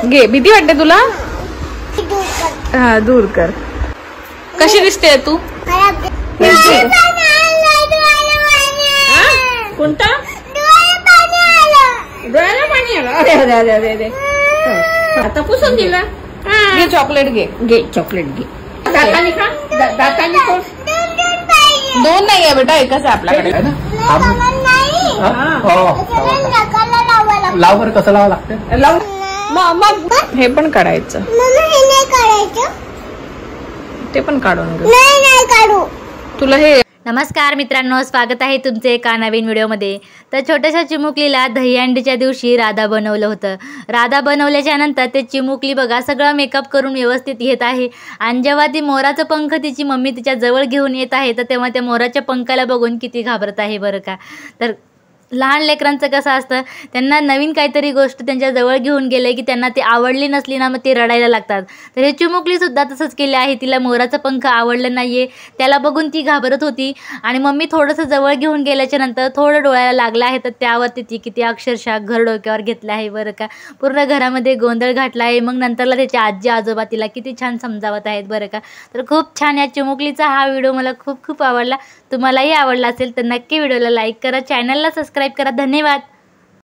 घे, भीती वाटते तुला? हा, दूर कर. कशी दिसते तू? कोणता? डोळ्याला पाणी आलं. अरे अरे अरे अरे अरे. आता पुसून दिला. घे चॉकलेट, घे घे चॉकलेट घे. दातानी खा, दातानी कोण? दोन नाही आहे बेटा, एकच आहे आपल्याकडे. लाव बरं, कसं लावा लागतं? लाव. मग हे पण काढायचं, ते पण काढून घेऊ. तुला हे. नमस्कार मित्रांनो, स्वागत आहे तुमचे एका नवीन व्हिडिओमध्ये. तर छोट्याशा चिमुकलीला दहीहंडीच्या दिवशी राधा बनवलं होतं. राधा बनवल्याच्या नंतर ते चिमुकली बघा सगळं मेकअप करून व्यवस्थित येत आहे. आणि जेव्हा ती मोराचं पंख तिची मम्मी तिच्या जवळ घेऊन येत आहे, तर तेव्हा त्या मोराच्या पंखाला बघून किती घाबरत आहे बरं का. तर लहान लेकरांचं कसं असतं, त्यांना नवीन काहीतरी गोष्ट त्यांच्या जवळ घेऊन गेले की त्यांना ती आवडली नसली ना, मग ते रडायला लागतात. तर हे चिमुकलीसुद्धा तसंच केले आहे. तिला मोराचं पंख आवडलं नाही आहे, त्याला बघून ती घाबरत होती. आणि मम्मी थोडंसं जवळ घेऊन गेल्याच्या नंतर थोडं डोळ्याला लागलं आहे, तर त्यावरती ती किती अक्षरशः घर डोक्यावर घेतलं आहे बरं का. पूर्ण घरामध्ये गोंधळ घातला आहे. मग नंतरला त्याच्या आजी आजोबा तिला किती छान समजावत आहेत बरं का. तर खूप छान या चिमुकलीचा हा व्हिडिओ मला खूप खूप आवडला. तुम्हालाही आवडला असेल तर नक्की व्हिडिओला लाईक करा, चॅनलला सबस्क्राईब करा. धन्यवाद.